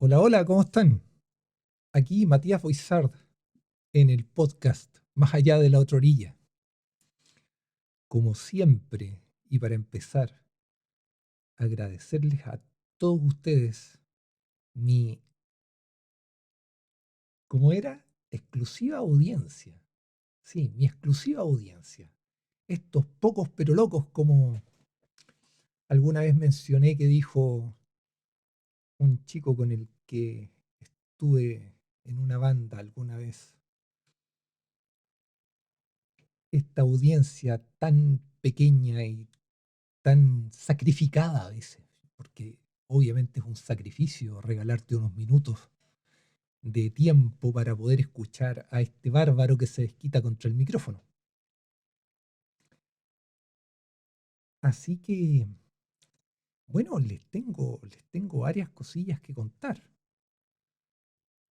Hola, hola, ¿cómo están? Aquí Matías Boizard en el podcast Más allá de la otra orilla. Como siempre, y para empezar, agradecerles a todos ustedes mi, ¿cómo era? Exclusiva audiencia. Sí, mi exclusiva audiencia. Estos pocos pero locos, como alguna vez mencioné que dijo un chico con el que estuve en una banda alguna vez. Esta audiencia tan pequeña y tan sacrificada a veces, porque obviamente es un sacrificio regalarte unos minutos de tiempo para poder escuchar a este bárbaro que se desquita contra el micrófono. Así que, bueno, les tengo varias cosillas que contar.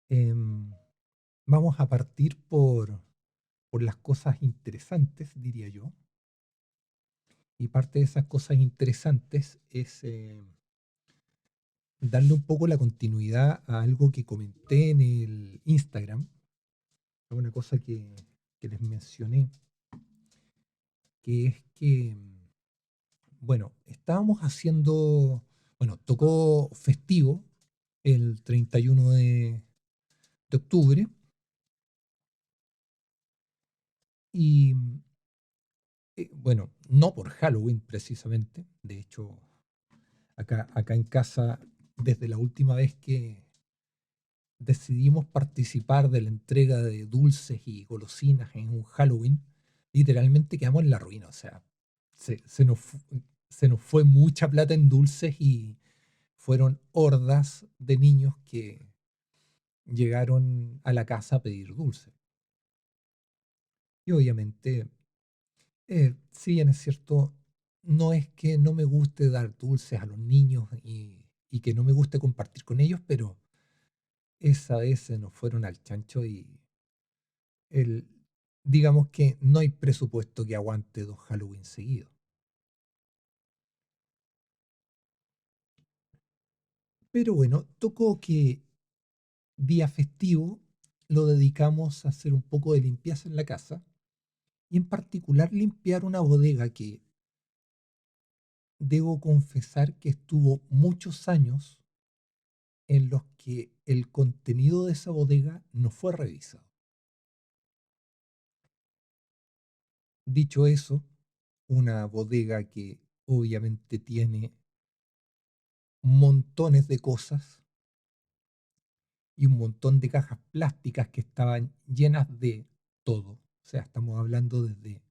Em, Vamos a partir por las cosas interesantes, diría yo. Y parte de esas cosas interesantes es darle un poco la continuidad a algo que comenté en el Instagram, una cosa que les mencioné, que es que, bueno, estábamos haciendo, bueno, tocó festivo el 31 de octubre y, bueno, no por Halloween precisamente, de hecho, acá en casa, desde la última vez que decidimos participar de la entrega de dulces y golosinas en un Halloween, literalmente quedamos en la ruina. O sea, se, se nos, se nos fue mucha plata en dulces y fueron hordas de niños que llegaron a la casa a pedir dulces. Y obviamente, si bien es cierto, no es que no me guste dar dulces a los niños y que no me guste compartir con ellos, pero esa vez se nos fueron al chancho y el, digamos que no hay presupuesto que aguante dos Halloween seguidos. Pero bueno, tocó que día festivo lo dedicamos a hacer un poco de limpieza en la casa y en particular limpiar una bodega que debo confesar que estuvo muchos años en los que el contenido de esa bodega no fue revisado. Dicho eso, una bodega que obviamente tiene montones de cosas y un montón de cajas plásticas que estaban llenas de todo. O sea, estamos hablando desde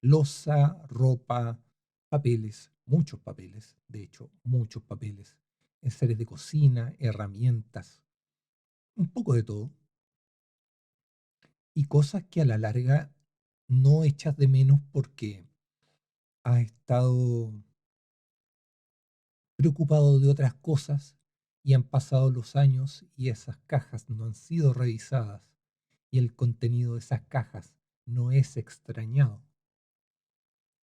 loza, ropa, papeles, muchos papeles, de hecho, muchos papeles, seres de cocina, herramientas, un poco de todo. Y cosas que a la larga no echas de menos porque has estado preocupado de otras cosas y han pasado los años y esas cajas no han sido revisadas y el contenido de esas cajas no es extrañado.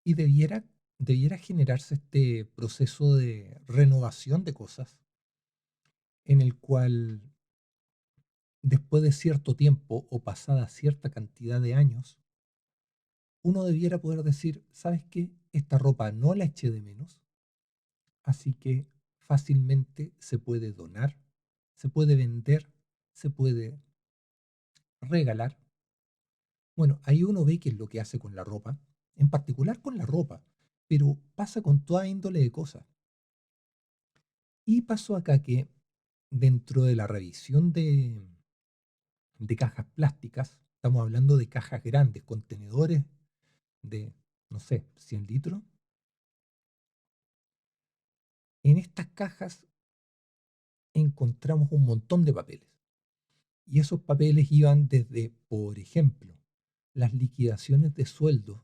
Y debiera generarse este proceso de renovación de cosas en el cual después de cierto tiempo o pasada cierta cantidad de años, uno debiera poder decir, ¿sabes qué? Esta ropa no la eché de menos, así que fácilmente se puede donar, se puede vender, se puede regalar. Bueno, ahí uno ve qué es lo que hace con la ropa, en particular con la ropa, pero pasa con toda índole de cosas. Y pasó acá que dentro de la revisión de cajas plásticas, estamos hablando de cajas grandes, contenedores de, no sé, 100 litros. En estas cajas encontramos un montón de papeles. Y esos papeles iban desde, por ejemplo, las liquidaciones de sueldos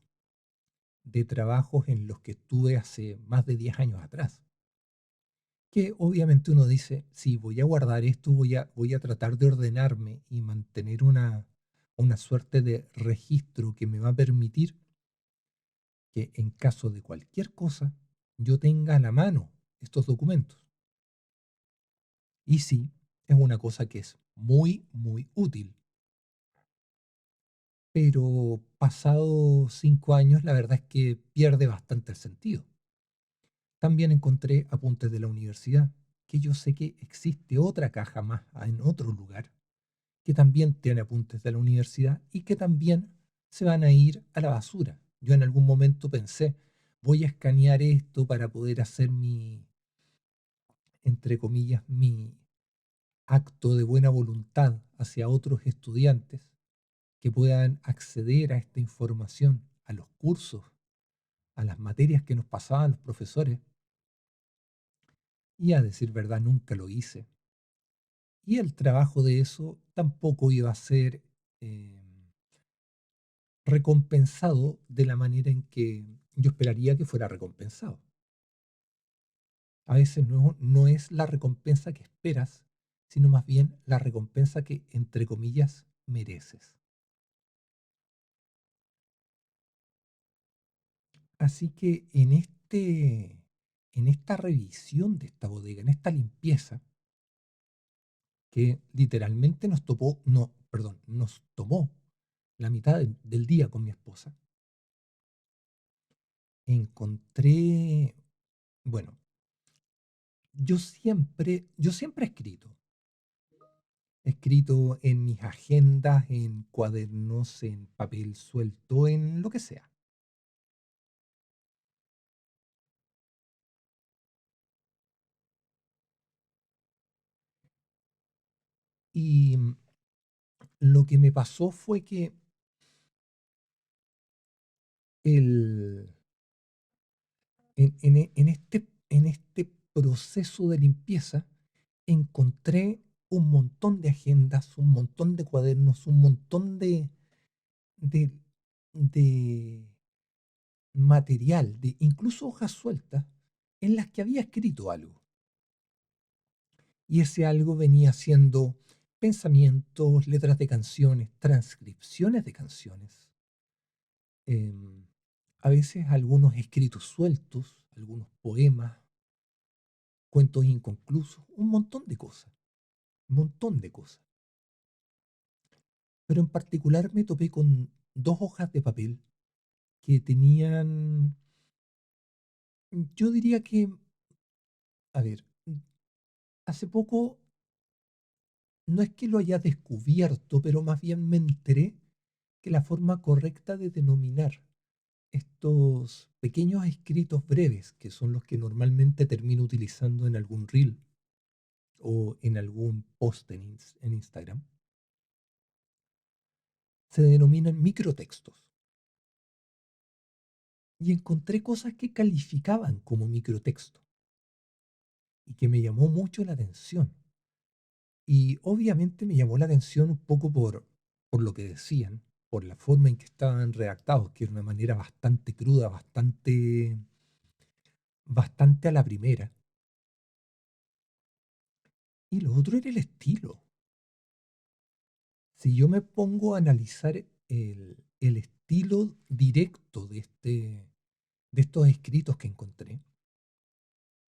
de trabajos en los que estuve hace más de 10 años atrás. Que obviamente uno dice, sí, voy a guardar esto, voy a tratar de ordenarme y mantener una suerte de registro que me va a permitir que en caso de cualquier cosa yo tenga a la mano estos documentos. Y sí, es una cosa que es muy, muy útil. Pero pasados 5 años, la verdad es que pierde bastante el sentido. También encontré apuntes de la universidad, que yo sé que existe otra caja más en otro lugar, que también tiene apuntes de la universidad y que también se van a ir a la basura. Yo en algún momento pensé, voy a escanear esto para poder hacer mi, entre comillas, mi acto de buena voluntad hacia otros estudiantes que puedan acceder a esta información, a los cursos, a las materias que nos pasaban los profesores. Y a decir verdad, nunca lo hice. Y el trabajo de eso tampoco iba a ser eh, recompensado de la manera en que yo esperaría que fuera recompensado. A veces no es la recompensa que esperas, sino más bien la recompensa que, entre comillas, mereces. Así que en esta revisión de esta bodega, en esta limpieza, que literalmente nos topó, no, perdón, nos tomó la mitad del día con mi esposa, encontré, bueno, yo siempre he escrito en mis agendas, en cuadernos, en papel suelto, en lo que sea. Y lo que me pasó fue que el, en este proceso de limpieza encontré un montón de agendas, un montón de cuadernos, un montón de, de material, de incluso hojas sueltas, en las que había escrito algo. Y ese algo venía siendo pensamientos, letras de canciones, transcripciones de canciones, em, a veces algunos escritos sueltos, algunos poemas, cuentos inconclusos, un montón de cosas, un montón de cosas. Pero en particular me topé con dos hojas de papel que tenían, yo diría que, a ver, hace poco no es que lo haya descubierto, pero más bien me enteré que la forma correcta de denominar estos pequeños escritos breves, que son los que normalmente termino utilizando en algún reel o en algún post en Instagram, se denominan microtextos. Y encontré cosas que calificaban como microtexto y que me llamó mucho la atención. Y obviamente me llamó la atención un poco por lo que decían, por la forma en que estaban redactados, que era una manera bastante cruda, bastante a la primera. Y lo otro era el estilo. Si yo me pongo a analizar el estilo directo de estos escritos que encontré,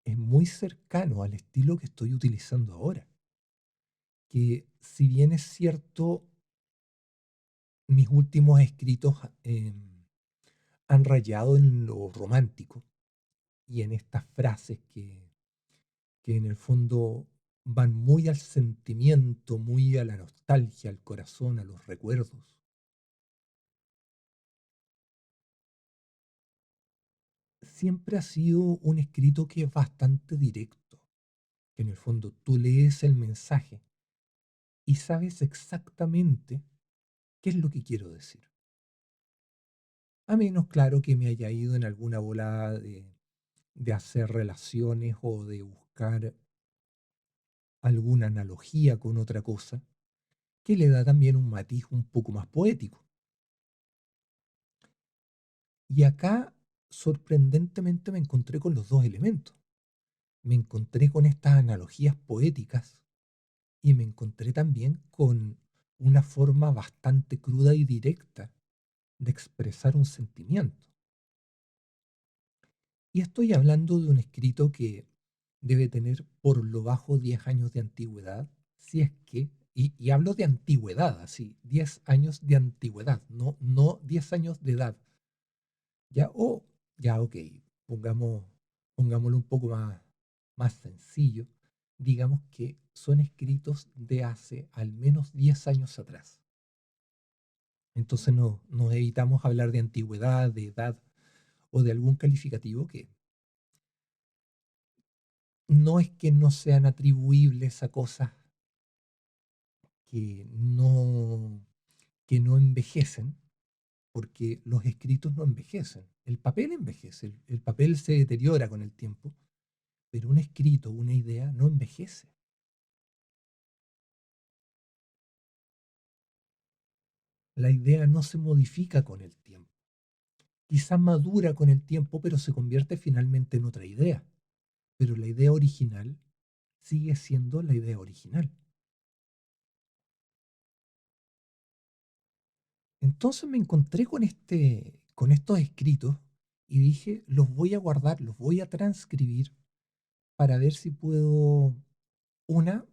es muy cercano al estilo que estoy utilizando ahora. Que si bien es cierto, mis últimos escritos han rayado en lo romántico y en estas frases que en el fondo van muy al sentimiento, muy a la nostalgia, al corazón, a los recuerdos. Siempre ha sido un escrito que es bastante directo, que en el fondo tú lees el mensaje y sabes exactamente qué es lo que quiero decir. A menos, claro, que me haya ido en alguna volada de hacer relaciones o de buscar alguna analogía con otra cosa, que le da también un matiz un poco más poético. Y acá, sorprendentemente, me encontré con los dos elementos. Me encontré con estas analogías poéticas y me encontré también con una forma bastante cruda y directa de expresar un sentimiento. Y estoy hablando de un escrito que debe tener por lo bajo 10 años de antigüedad, si es que, y hablo de antigüedad, así, 10 años de antigüedad, no 10 años de edad. Ya, ya, ok, pongamos, pongámoslo un poco más sencillo. Digamos que son escritos de hace al menos 10 años atrás. Entonces no, nos evitamos hablar de antigüedad, de edad o de algún calificativo que no es que no sean atribuibles a cosas que no, que no envejecen, porque los escritos no envejecen. El papel envejece, el papel se deteriora con el tiempo, pero un escrito, una idea, no envejece. La idea no se modifica con el tiempo. Quizás madura con el tiempo, pero se convierte finalmente en otra idea. Pero la idea original sigue siendo la idea original. Entonces me encontré con estos escritos y dije, los voy a guardar, los voy a transcribir para ver si puedo, una,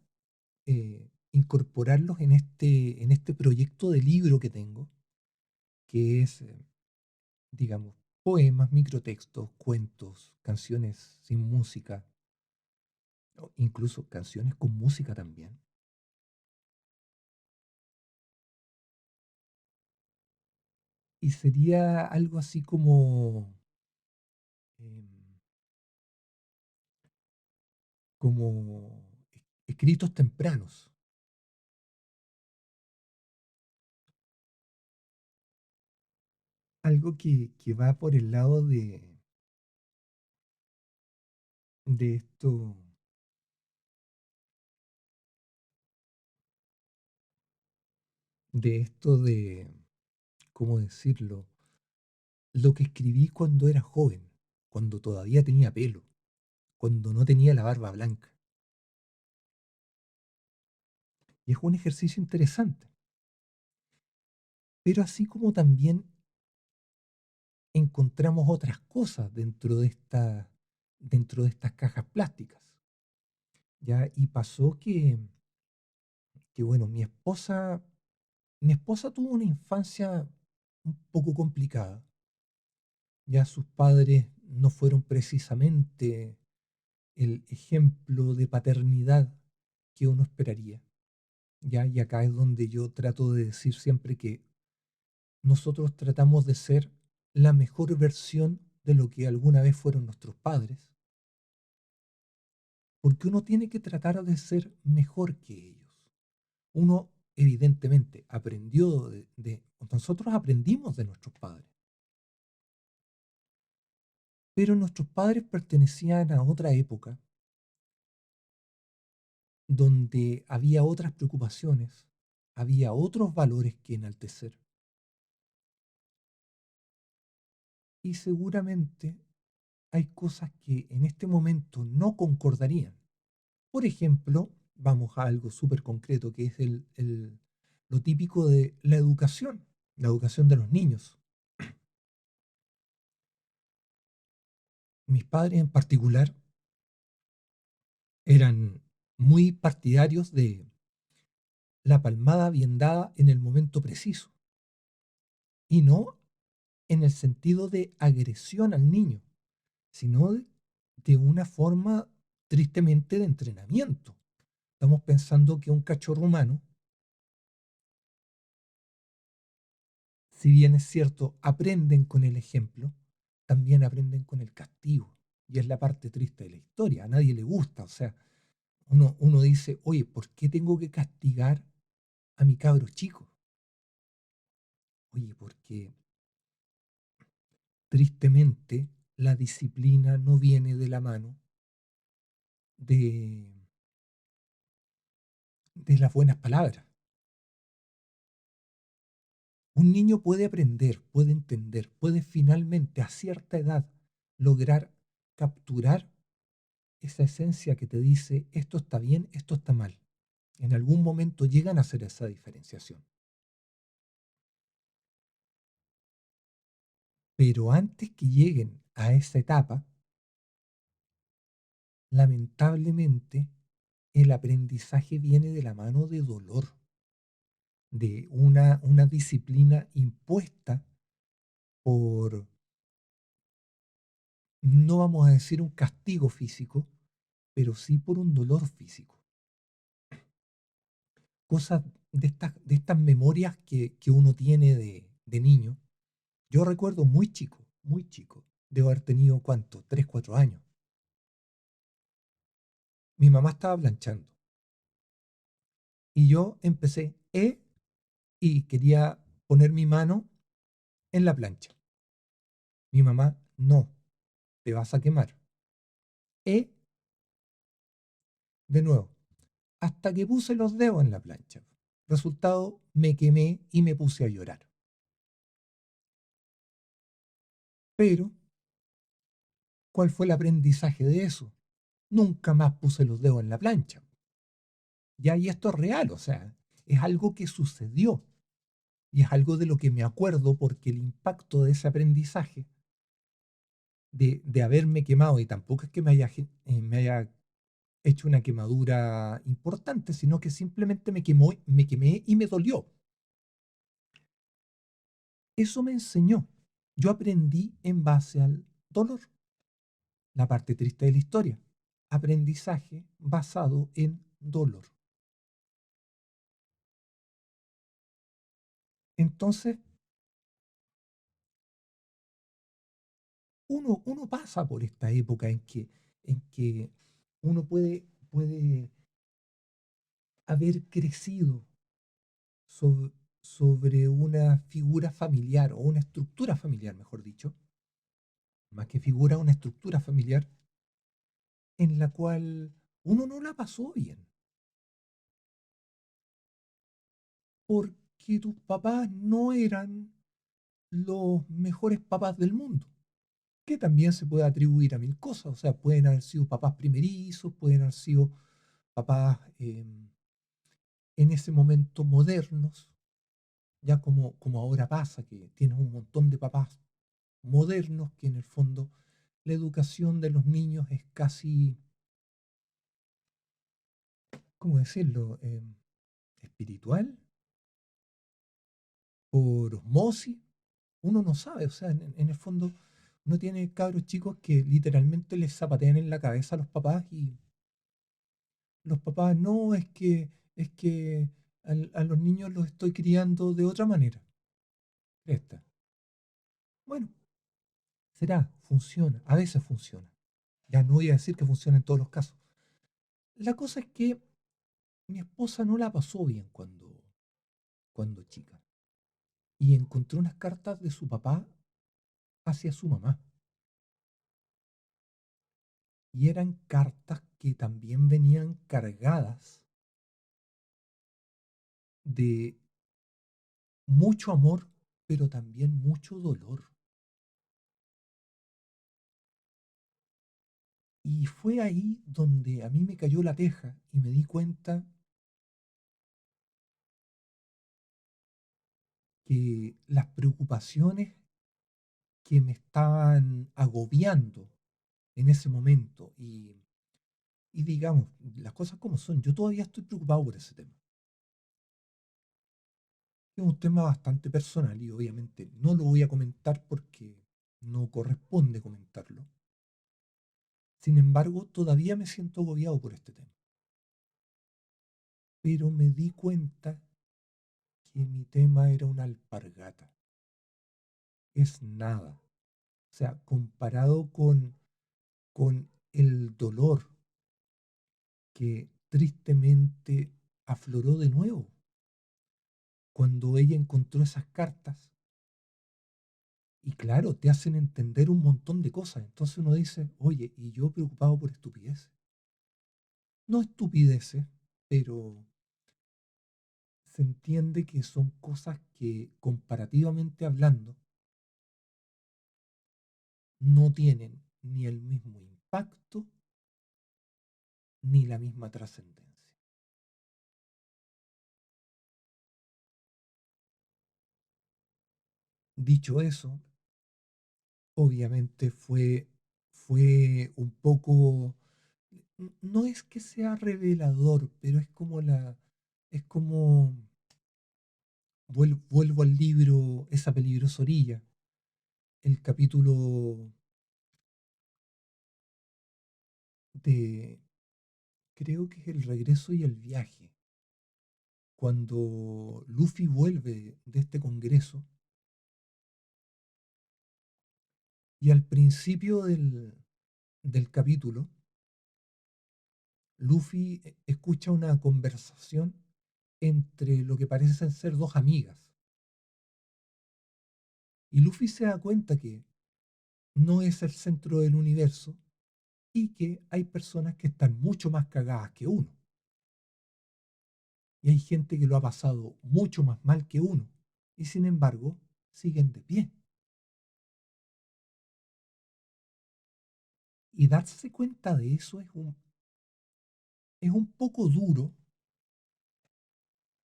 incorporarlos en este proyecto de libro que tengo, que es, digamos, poemas, microtextos, cuentos, canciones sin música, o incluso canciones con música también. Y sería algo así como, em, como escritos tempranos, algo que va por el lado de esto, de esto de, ¿cómo decirlo? Lo que escribí cuando era joven, cuando todavía tenía pelo, cuando no tenía la barba blanca. Y es un ejercicio interesante. Pero así como también encontramos otras cosas dentro de estas cajas plásticas. ¿Ya? Y pasó que bueno, mi esposa tuvo una infancia un poco complicada. Ya sus padres no fueron precisamente el ejemplo de paternidad que uno esperaría. ¿Ya? Y acá es donde yo trato de decir siempre que nosotros tratamos de ser la mejor versión de lo que alguna vez fueron nuestros padres, porque uno tiene que tratar de ser mejor que ellos. Uno, evidentemente, aprendió nosotros aprendimos de nuestros padres, pero nuestros padres pertenecían a otra época donde había otras preocupaciones, había otros valores que enaltecer. Y seguramente hay cosas que en este momento no concordarían. Por ejemplo, vamos a algo súper concreto, que es lo típico de la educación de los niños. Mis padres en particular eran muy partidarios de la palmada bien dada en el momento preciso y no en el sentido de agresión al niño, sino de una forma tristemente de entrenamiento. Estamos pensando que un cachorro humano, si bien es cierto, aprenden con el ejemplo, también aprenden con el castigo. Y es la parte triste de la historia. A nadie le gusta. O sea, uno dice, oye, ¿por qué tengo que castigar a mi cabro chico? Oye, porque tristemente la disciplina no viene de la mano de, de las buenas palabras. Un niño puede aprender, puede entender, puede finalmente a cierta edad lograr capturar esa esencia que te dice esto está bien, esto está mal. En algún momento llegan a hacer esa diferenciación. Pero antes que lleguen a esa etapa, lamentablemente el aprendizaje viene de la mano de dolor, de una disciplina impuesta por, no vamos a decir un castigo físico, pero sí por un dolor físico. Cosas de estas memorias que uno tiene de niño. Yo recuerdo muy chico, debo haber tenido, ¿cuánto? 3 4 años. Mi mamá estaba planchando y yo empecé, y quería poner mi mano en la plancha. Mi mamá, no, te vas a quemar. E, de nuevo, hasta que puse los dedos en la plancha. Resultado, me quemé y me puse a llorar. Pero, ¿cuál fue el aprendizaje de eso? Nunca más puse los dedos en la plancha. Ya, y esto es real, o sea, es algo que sucedió y es algo de lo que me acuerdo porque el impacto de ese aprendizaje, de haberme quemado, y tampoco es que me haya hecho una quemadura importante, sino que simplemente me quemé y me dolió. Eso me enseñó. Yo aprendí en base al dolor, la parte triste de la historia. Aprendizaje basado en dolor. Entonces, uno pasa por esta época en que uno puede haber crecido sobre, sobre una figura familiar o una estructura familiar, mejor dicho, más que figura, una estructura familiar en la cual uno no la pasó bien, porque tus papás no eran los mejores papás del mundo, que también se puede atribuir a mil cosas, o sea, pueden haber sido papás primerizos, pueden haber sido papás en ese momento modernos, ya como ahora pasa, que tienes un montón de papás modernos que en el fondo la educación de los niños es casi, ¿cómo decirlo?, espiritual, por osmosis, uno no sabe, o sea, en el fondo uno tiene cabros chicos que literalmente les zapatean en la cabeza a los papás y los papás no, es que a los niños los estoy criando de otra manera. Esta. Bueno, será, funciona, a veces funciona. Ya no voy a decir que funciona en todos los casos. La cosa es que mi esposa no la pasó bien cuando chica y encontró unas cartas de su papá hacia su mamá. Y eran cartas que también venían cargadas de mucho amor, pero también mucho dolor. Y fue ahí donde a mí me cayó la teja y me di cuenta que las preocupaciones que me estaban agobiando en ese momento y digamos, las cosas como son, yo todavía estoy preocupado por ese tema. Es un tema bastante personal y obviamente no lo voy a comentar porque no corresponde comentarlo. Sin embargo, todavía me siento agobiado por este tema. Pero me di cuenta que mi tema era una alpargata. Es nada. O sea, comparado con el dolor que tristemente afloró de nuevo cuando ella encontró esas cartas. Y claro, te hacen entender un montón de cosas. Entonces uno dice, oye, y yo preocupado por estupideces. No estupideces, pero se entiende que son cosas que comparativamente hablando no tienen ni el mismo impacto ni la misma trascendencia. Dicho eso, obviamente fue un poco, no es que sea revelador, pero es como, vuelvo al libro Esa peligrosa orilla, el capítulo de, creo que es el regreso y el viaje, cuando Luffy vuelve de este congreso y al principio del capítulo, Luffy escucha una conversación entre lo que parecen ser dos amigas. Y Luffy se da cuenta que no es el centro del universo y que hay personas que están mucho más cagadas que uno. Y hay gente que lo ha pasado mucho más mal que uno. Y sin embargo, siguen de pie. Y darse cuenta de eso es un poco duro,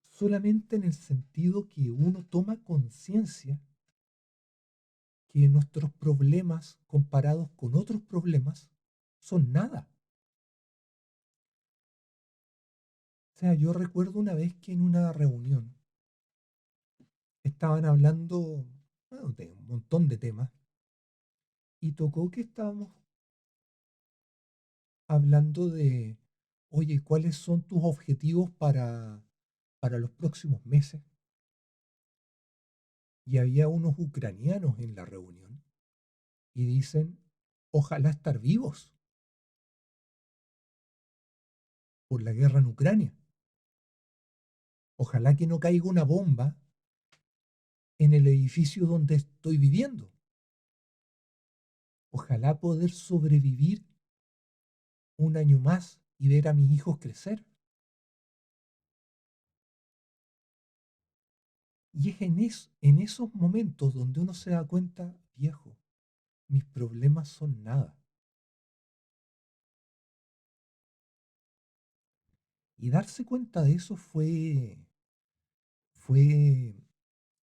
solamente en el sentido que uno toma conciencia que nuestros problemas comparados con otros problemas son nada. O sea, yo recuerdo una vez que en una reunión estaban hablando, bueno, de un montón de temas y tocó que estábamos hablando de, oye, ¿cuáles son tus objetivos para los próximos meses? Y había unos ucranianos en la reunión y dicen, ojalá estar vivos por la guerra en Ucrania. Ojalá que no caiga una bomba en el edificio donde estoy viviendo. Ojalá poder sobrevivir un año más y ver a mis hijos crecer. Y es en esos momentos donde uno se da cuenta, viejo, mis problemas son nada. Y darse cuenta de eso fue,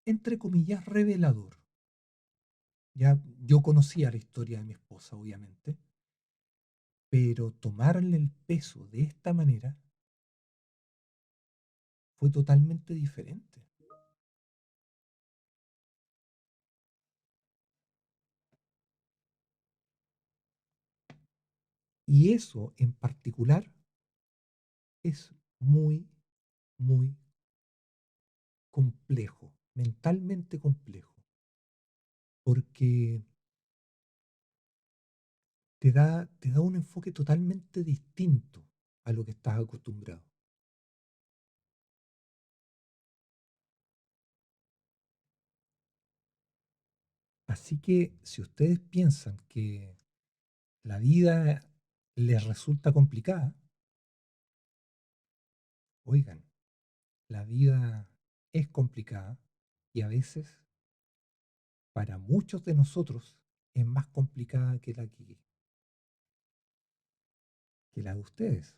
entre comillas, revelador. Ya yo conocía la historia de mi esposa, obviamente, pero tomarle el peso de esta manera fue totalmente diferente. Y eso en particular es muy, muy complejo, mentalmente complejo, porque te da un enfoque totalmente distinto a lo que estás acostumbrado. Así que si ustedes piensan que la vida les resulta complicada, oigan, la vida es complicada y a veces para muchos de nosotros es más complicada que la de ustedes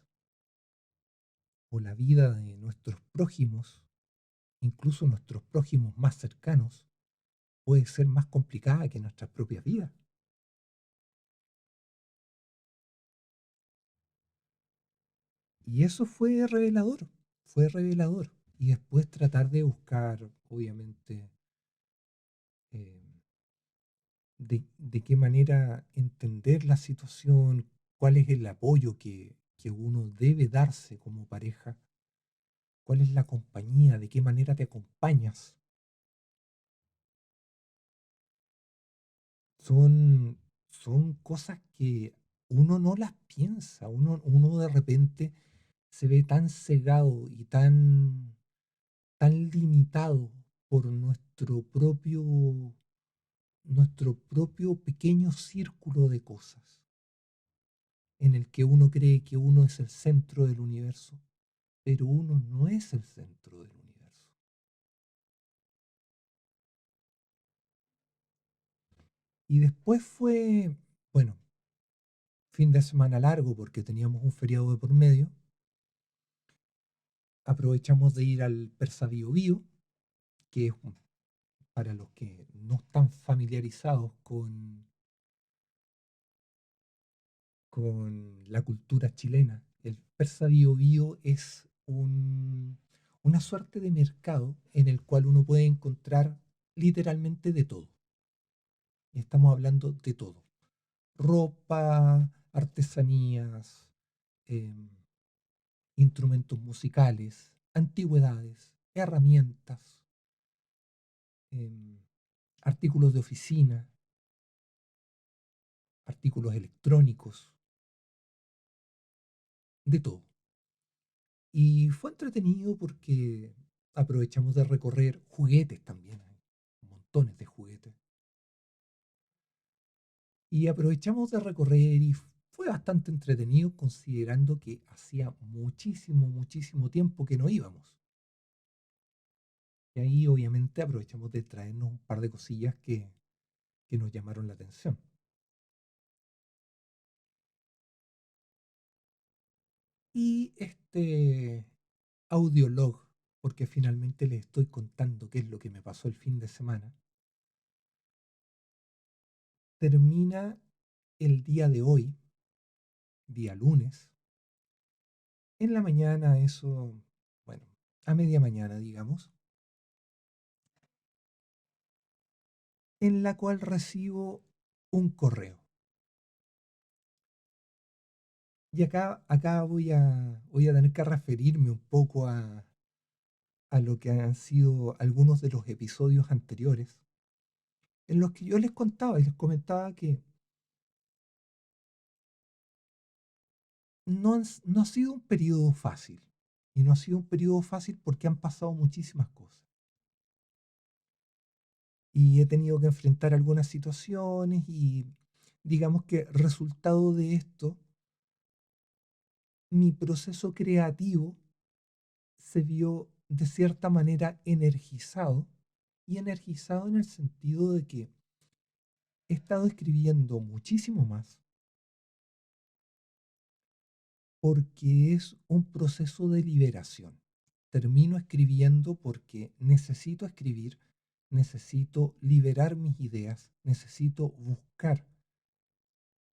o la vida de nuestros prójimos, incluso nuestros prójimos más cercanos, puede ser más complicada que nuestras propias vidas. Y eso fue revelador, fue revelador. Y después tratar de buscar, obviamente, eh, de qué manera entender la situación, cuál es el apoyo que uno debe darse como pareja, cuál es la compañía, de qué manera te acompañas. Son, son cosas que uno no las piensa, uno de repente se ve tan cegado y tan limitado por nuestro propio pequeño círculo de cosas, en el que uno cree que uno es el centro del universo, pero uno no es el centro del universo. Y después fue, bueno, fin de semana largo porque teníamos un feriado de por medio. Aprovechamos de ir al Persa Bio Bio, que es para los que no están familiarizados con la cultura chilena. El Persa Bio Bio es una suerte de mercado en el cual uno puede encontrar literalmente de todo. Y estamos hablando de todo. Ropa, artesanías, em, instrumentos musicales, antigüedades, herramientas, em, artículos de oficina, artículos electrónicos, de todo. Y fue entretenido porque aprovechamos de recorrer juguetes también, hay montones de juguetes. Y aprovechamos de recorrer y fue bastante entretenido considerando que hacía muchísimo, muchísimo tiempo que no íbamos. Y ahí obviamente aprovechamos de traernos un par de cosillas que nos llamaron la atención. Y este audiolog, porque finalmente les estoy contando qué es lo que me pasó el fin de semana, termina el día de hoy, día lunes, en la mañana, eso, bueno, a media mañana, digamos, en la cual recibo un correo. Y acá voy a tener que referirme un poco a lo que han sido algunos de los episodios anteriores, en los que yo les contaba y les comentaba que no ha sido un periodo fácil. Y no ha sido un periodo fácil porque han pasado muchísimas cosas. Y he tenido que enfrentar algunas situaciones y digamos que resultado de esto, mi proceso creativo se vio de cierta manera energizado y energizado en el sentido de que he estado escribiendo muchísimo más porque es un proceso de liberación. Termino escribiendo porque necesito escribir, necesito liberar mis ideas, necesito buscar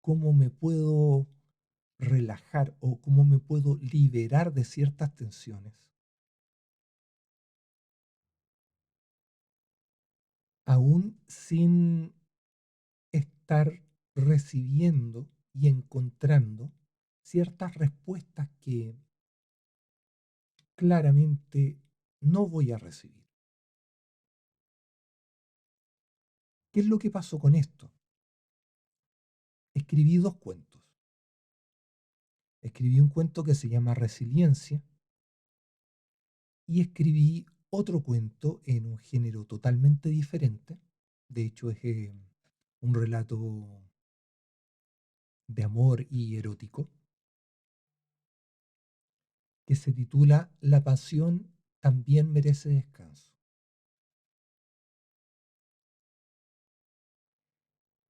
cómo me puedo relajar o cómo me puedo liberar de ciertas tensiones, aún sin estar recibiendo y encontrando ciertas respuestas que claramente no voy a recibir. ¿Qué es lo que pasó con esto? Escribí dos cuentos. Escribí un cuento que se llama Resiliencia y escribí otro cuento en un género totalmente diferente. De hecho, es un relato de amor y erótico que se titula La pasión también merece descanso.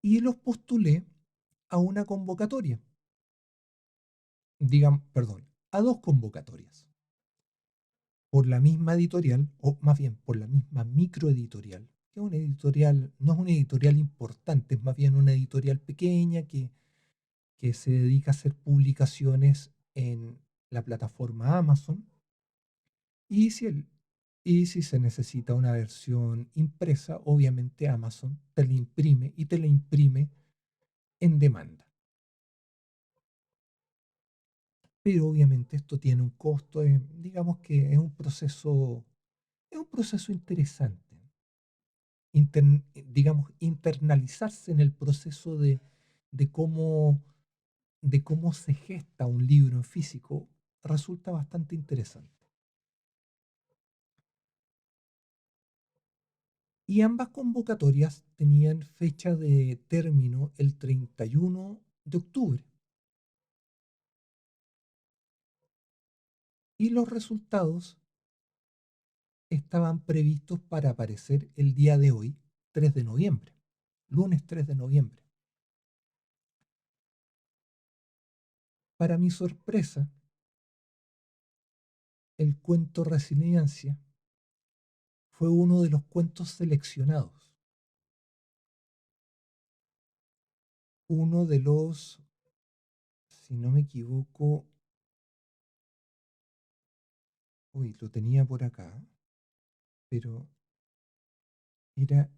Y los postulé a una convocatoria, digan, perdón, a dos convocatorias, por la misma editorial, o más bien por la misma microeditorial, que es una editorial, no es una editorial importante, es más bien una editorial pequeña que se dedica a hacer publicaciones en la plataforma Amazon. Y si, y si se necesita una versión impresa, obviamente Amazon te la imprime y te la imprime en demanda. Pero obviamente esto tiene un costo, digamos que es un proceso interesante. Digamos, internalizarse en el proceso de cómo, de cómo se gesta un libro en físico resulta bastante interesante. Y ambas convocatorias tenían fecha de término el 31 de octubre. Y los resultados estaban previstos para aparecer el día de hoy, 3 de noviembre, lunes 3 de noviembre. Para mi sorpresa, el cuento Resiliencia fue uno de los cuentos seleccionados, uno de los si no me equivoco, uy, lo tenía por acá, pero era,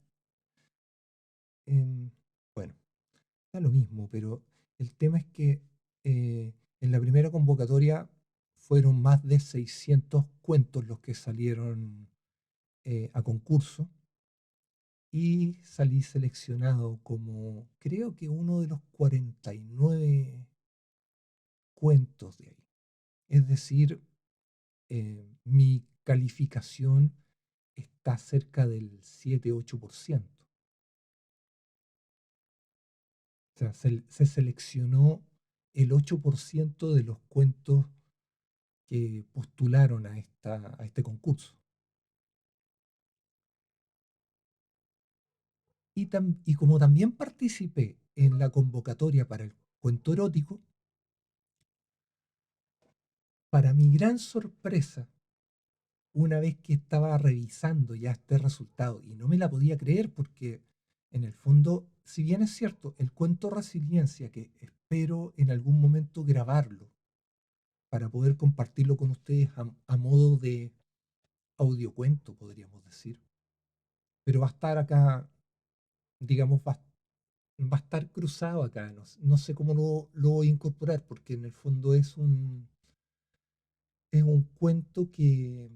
em, bueno, da lo mismo, pero el tema es que en la primera convocatoria fueron más de 600 cuentos los que salieron a concurso y salí seleccionado como creo que uno de los 49 cuentos de ahí. Es decir, mi calificación está cerca del 7-8%. O sea, se seleccionó el 8% de los cuentos que postularon a este concurso. Y como también participé en la convocatoria para el cuento erótico, para mi gran sorpresa, una vez que estaba revisando ya este resultado, y no me la podía creer porque en el fondo, si bien es cierto, el cuento Resiliencia, que espero en algún momento grabarlo para poder compartirlo con ustedes a modo de audiocuento, podríamos decir, pero va a estar acá, digamos, va a estar cruzado acá, no sé cómo lo voy a incorporar, porque en el fondo es un cuento que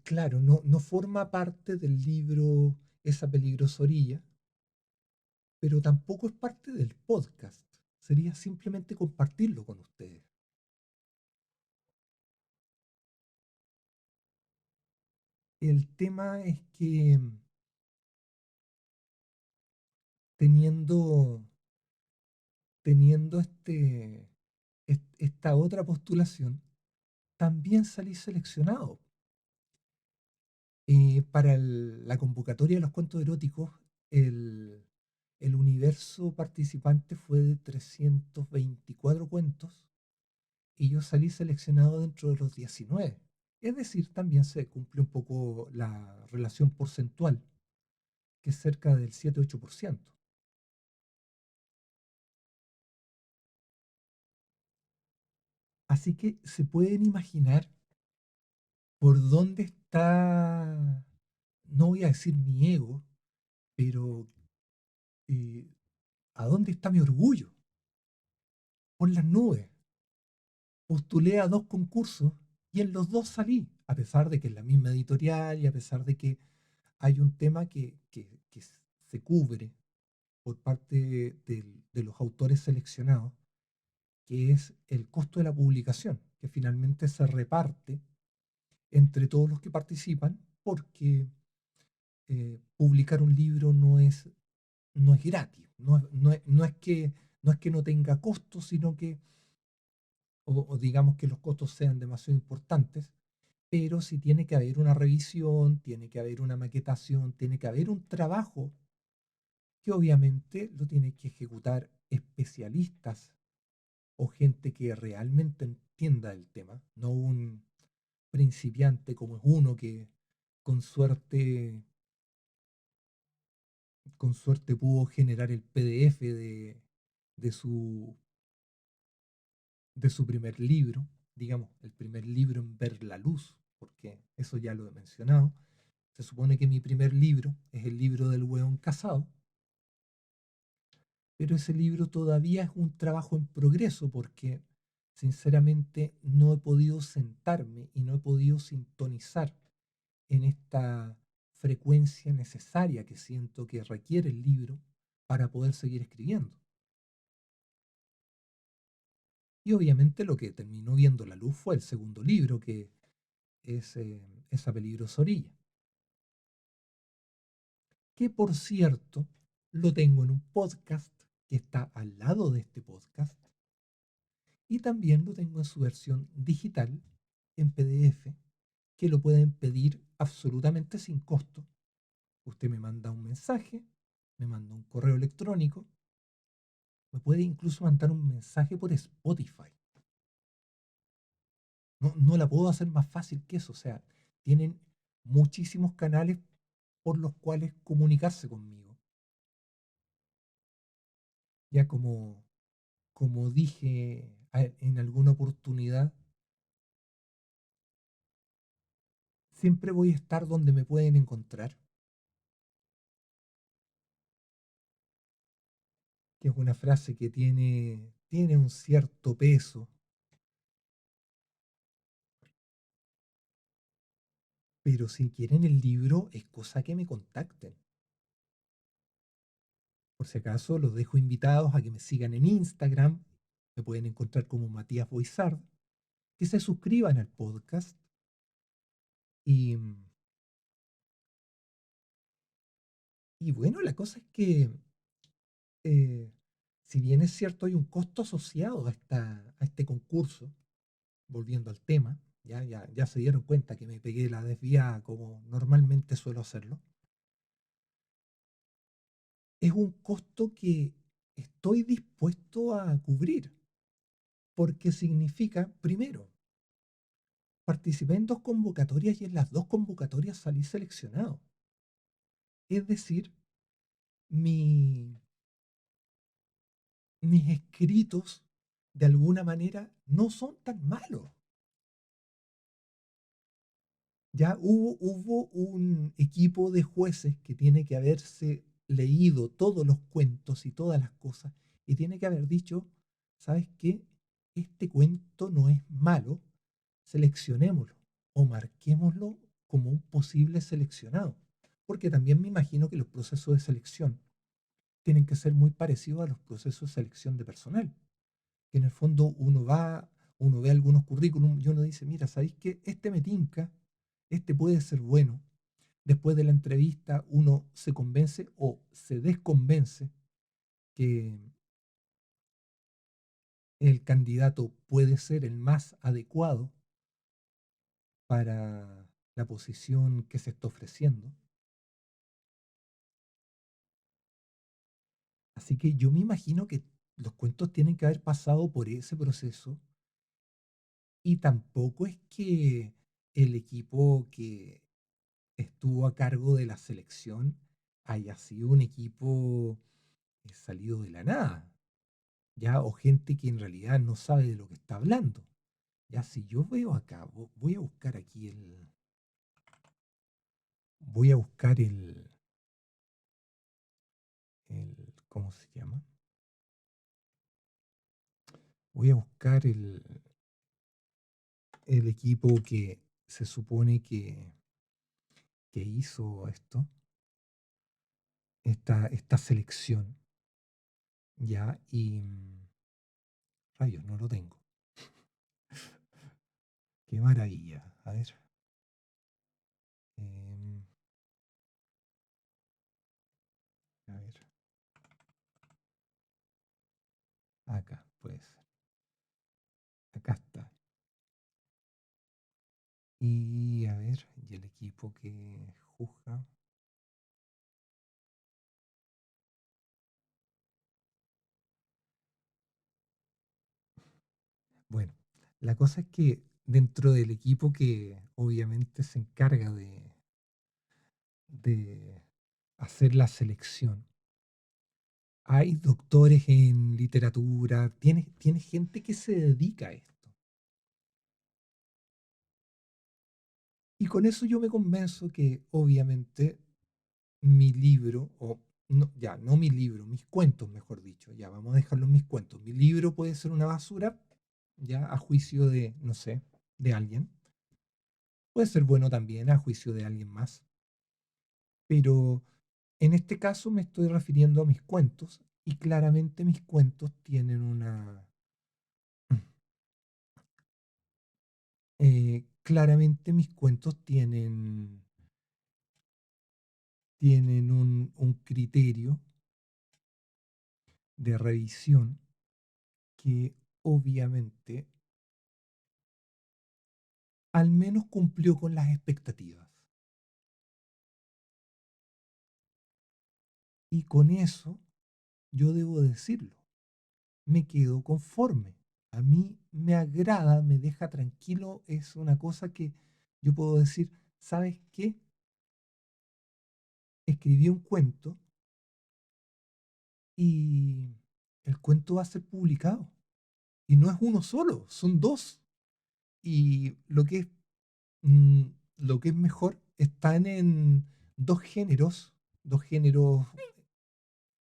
claro, no forma parte del libro Esa peligrosa orilla, pero tampoco es parte del podcast. Sería simplemente compartirlo con ustedes. El tema es que teniendo, teniendo esta otra postulación, también salí seleccionado. Para la convocatoria de los cuentos eróticos, el, el universo participante fue de 324 cuentos y yo salí seleccionado dentro de los 19. Es decir, también se cumple un poco la relación porcentual, que es cerca del 7-8%. Así que se pueden imaginar por dónde está, no voy a decir mi ego, pero eh, a dónde está mi orgullo. Por las nubes. Postulé a dos concursos y en los dos salí, a pesar de que es la misma editorial y a pesar de que hay un tema que se cubre por parte de los autores seleccionados, que es el costo de la publicación, que finalmente se reparte entre todos los que participan, porque publicar un libro no es gratis, no es que no tenga costos, sino que, o digamos que los costos sean demasiado importantes, pero si tiene que haber una revisión, tiene que haber una maquetación, tiene que haber un trabajo que obviamente lo tiene que ejecutar especialistas o gente que realmente entienda el tema, no un principiante como es uno que con suerte, con suerte pudo generar el PDF de su, de su primer libro, digamos, el primer libro en ver la luz, porque eso ya lo he mencionado. Se supone que mi primer libro es el libro del hueón casado, pero ese libro todavía es un trabajo en progreso porque sinceramente no he podido sentarme y no he podido sintonizar en esta frecuencia necesaria que siento que requiere el libro para poder seguir escribiendo. Y obviamente lo que terminó viendo la luz fue el segundo libro, que es Esa peligrosa orilla, que por cierto lo tengo en un podcast que está al lado de este podcast y también lo tengo en su versión digital, en PDF, que lo pueden pedir absolutamente sin costo. Usted me manda un mensaje, me manda un correo electrónico, me puede incluso mandar un mensaje por Spotify. No la puedo hacer más fácil que eso. O sea, tienen muchísimos canales por los cuales comunicarse conmigo. Ya como dije en alguna oportunidad, siempre voy a estar donde me pueden encontrar, que es una frase que tiene un cierto peso, pero si quieren el libro es cosa que me contacten. Por si acaso, los dejo invitados a que me sigan en Instagram, me pueden encontrar como Matías Boizard, que se suscriban al podcast y, y bueno, la cosa es que eh, si bien es cierto hay un costo asociado a este concurso, volviendo al tema, ya se dieron cuenta que me pegué la desviada como normalmente suelo hacerlo, es un costo que estoy dispuesto a cubrir, porque significa, primero, participé en dos convocatorias y en las dos convocatorias salí seleccionado. Es decir, mi, mis escritos de alguna manera no son tan malos. Ya hubo un equipo de jueces que tiene que haberse leído todos los cuentos y todas las cosas y tiene que haber dicho, ¿sabes qué? Este cuento no es malo, seleccionémoslo o marquémoslo como un posible seleccionado. Porque también me imagino que los procesos de selección tienen que ser muy parecidos a los procesos de selección de personal. Que en el fondo uno ve algunos currículum y uno dice, mira, ¿sabéis qué? Este me tinca, este puede ser bueno. Después de la entrevista uno se convence o se desconvence que el candidato puede ser el más adecuado para la posición que se está ofreciendo. Así que yo me imagino que los cuentos tienen que haber pasado por ese proceso y tampoco es que el equipo que estuvo a cargo de la selección haya sido un equipo salido de la nada, ya, o gente que en realidad no sabe de lo que está hablando. Ya, si yo veo acá, voy a buscar aquí voy a buscar ¿cómo se llama? Voy a buscar el equipo que se supone que hizo esta selección, ya, y rayos, no lo tengo. Qué maravilla. A ver. em, a ver. Acá, pues. Acá está. Y a ver, y el equipo que juzga. Bueno, la cosa es que dentro del equipo que obviamente se encarga de hacer la selección, hay doctores en literatura, tiene gente que se dedica a esto. Y con eso yo me convenzo que obviamente mi libro, o no, ya, no mi libro, mis cuentos, mejor dicho, ya vamos a dejarlo en mis cuentos. Mi libro puede ser una basura, ya a juicio de, no sé, de alguien. Puede ser bueno también a juicio de alguien más. Pero en este caso me estoy refiriendo a mis cuentos y claramente mis cuentos tienen claramente mis cuentos tienen un criterio de revisión que obviamente al menos cumplió con las expectativas. Y con eso, yo debo decirlo, me quedo conforme. A mí me agrada, me deja tranquilo, es una cosa que yo puedo decir, ¿sabes qué? Escribí un cuento y el cuento va a ser publicado. Y no es uno solo, son dos. Y mm, lo que es mejor, están en dos géneros.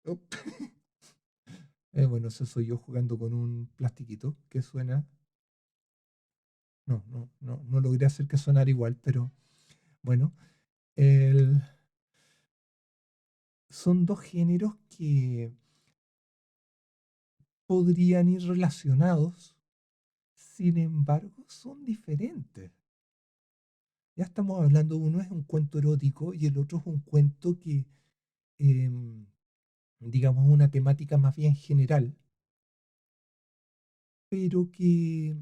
Oh, bueno, eso soy yo jugando con un plastiquito que suena. No logré hacer que sonara igual, pero bueno, el- son dos géneros que podrían ir relacionados, sin embargo, son diferentes. Ya estamos hablando, uno es un cuento erótico y el otro es un cuento que, em, digamos, una temática más bien general, pero que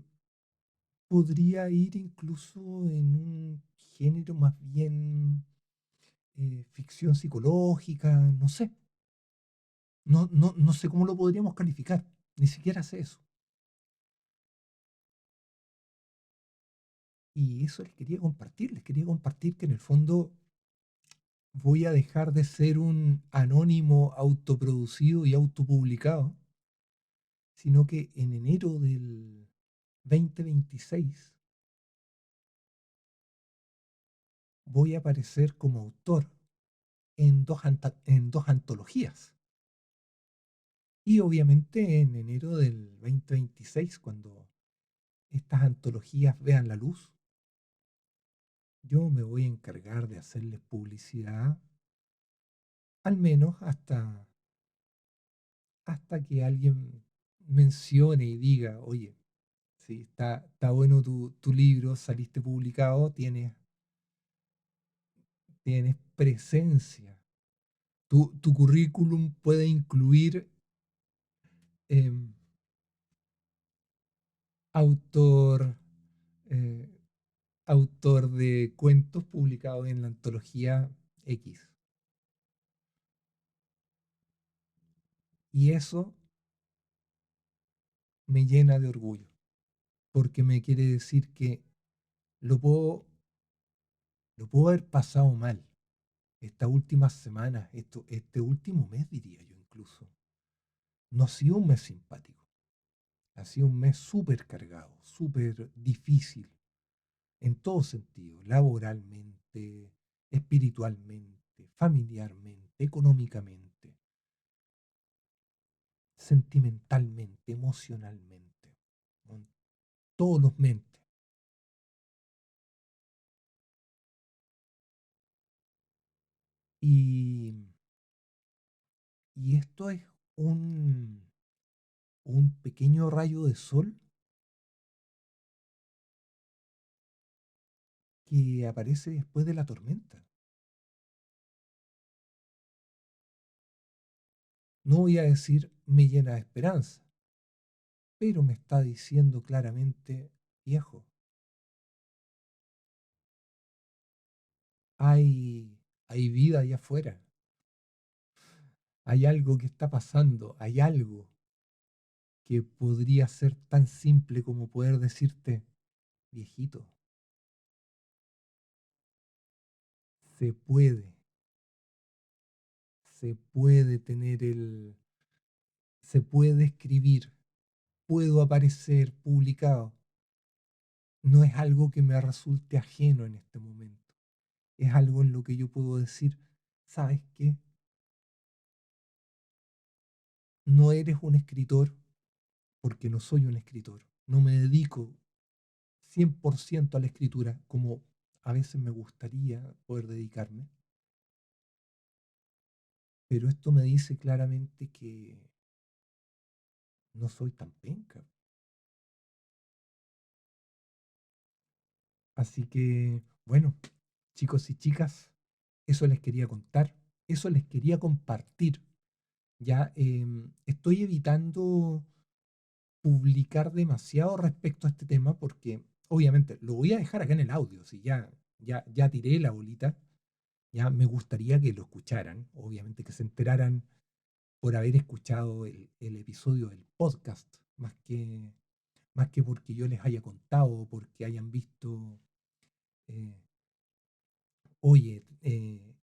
podría ir incluso en un género más bien ficción psicológica, no sé. No sé cómo lo podríamos calificar, ni siquiera sé eso. Y eso les quería compartir que en el fondo voy a dejar de ser un anónimo autoproducido y autopublicado, sino que en enero del 2026 voy a aparecer como autor en en dos antologías. Y obviamente en enero del 2026, cuando estas antologías vean la luz, yo me voy a encargar de hacerles publicidad, al menos hasta que alguien mencione y diga, oye, sí, está bueno tu libro, saliste publicado, tienes presencia. Tu currículum puede incluir em, autor, eh, autor de cuentos publicados en la antología X. Y eso me llena de orgullo, porque me quiere decir que lo puedo, lo puedo haber pasado mal estas últimas semanas, este último mes, diría yo incluso. No ha sido un mes simpático, ha sido un mes súper cargado, súper difícil, en todo sentido, laboralmente, espiritualmente, familiarmente, económicamente, sentimentalmente, emocionalmente, en todos los mentes. Y, y esto es un, un pequeño rayo de sol que aparece después de la tormenta. No voy a decir me llena de esperanza, pero me está diciendo claramente, viejo, hay, hay vida allá afuera, hay algo que está pasando, hay algo que podría ser tan simple como poder decirte, viejito, se puede, se puede tener se puede escribir, puedo aparecer publicado. No es algo que me resulte ajeno en este momento. Es algo en lo que yo puedo decir, ¿sabes qué? No eres un escritor porque no soy un escritor. No me dedico 100% a la escritura como a veces me gustaría poder dedicarme, pero esto me dice claramente que no soy tan penca. Así que, bueno, chicos y chicas, eso les quería contar, eso les quería compartir. Ya estoy evitando publicar demasiado respecto a este tema porque obviamente lo voy a dejar acá en el audio, si ya tiré la bolita, ya me gustaría que lo escucharan, obviamente que se enteraran por haber escuchado el episodio del podcast, más que porque yo les haya contado o porque hayan visto, eh, oye,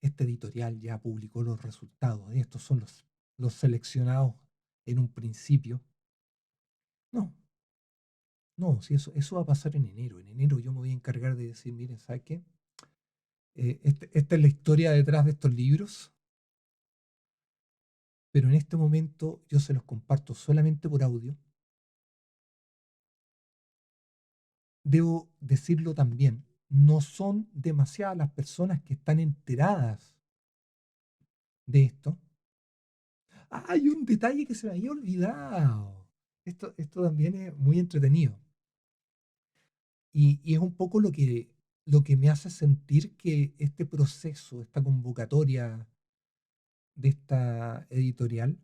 este editorial ya publicó los resultados, estos son los seleccionados en un principio. No, no, si eso va a pasar en enero. En enero yo me voy a encargar de decir, miren, ¿sabe qué? Esta es la historia detrás de estos libros, pero en este momento yo se los comparto solamente por audio. Debo decirlo también, no son demasiadas las personas que están enteradas de esto. Ah, hay un detalle que se me había olvidado. Esto también es muy entretenido. Y es un poco lo que me hace sentir que este proceso, esta convocatoria de esta editorial,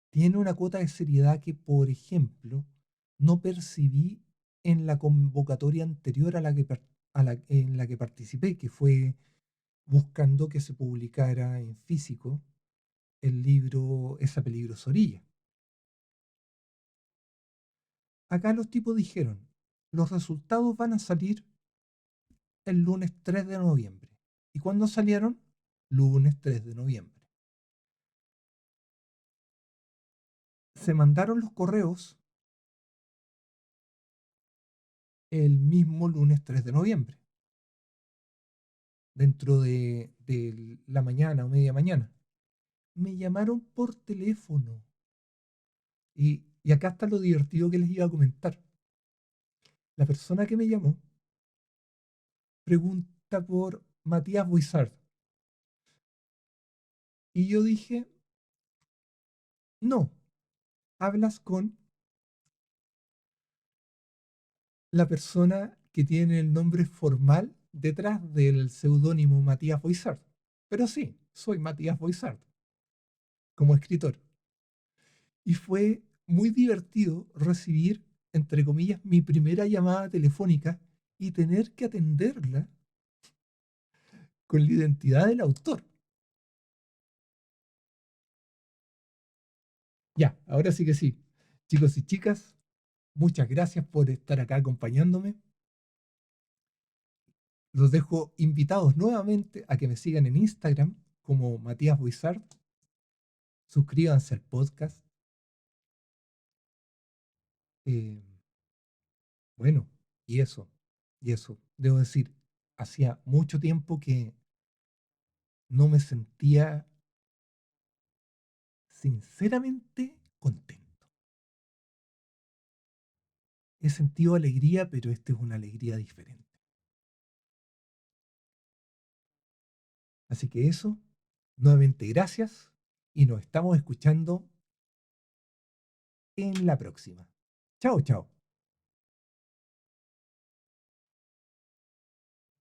tiene una cuota de seriedad que, por ejemplo, no percibí en la convocatoria anterior en la que participé, que fue buscando que se publicara en físico el libro Esa peligrosa orilla. Acá los tipos dijeron, los resultados van a salir el lunes 3 de noviembre. ¿Y cuándo salieron? Lunes 3 de noviembre. Se mandaron los correos el mismo lunes 3 de noviembre, dentro de la mañana o media mañana. Me llamaron por teléfono. Y acá está lo divertido que les iba a comentar. La persona que me llamó pregunta por Matías Buissard. Y yo dije, no, hablas con la persona que tiene el nombre formal detrás del seudónimo Matías Buissard. Pero sí, soy Matías Buissard, como escritor. Y fue muy divertido recibir, entre comillas, mi primera llamada telefónica y tener que atenderla con la identidad del autor. Ya, ahora sí que sí. Chicos y chicas, muchas gracias por estar acá acompañándome. Los dejo invitados nuevamente a que me sigan en Instagram como Matías Buissard. Suscríbanse al podcast. Eh, bueno, y eso, y eso. Debo decir, hacía mucho tiempo que no me sentía sinceramente contento. He sentido alegría, pero esta es una alegría diferente. Así que eso, nuevamente gracias y nos estamos escuchando en la próxima. Chao, chao.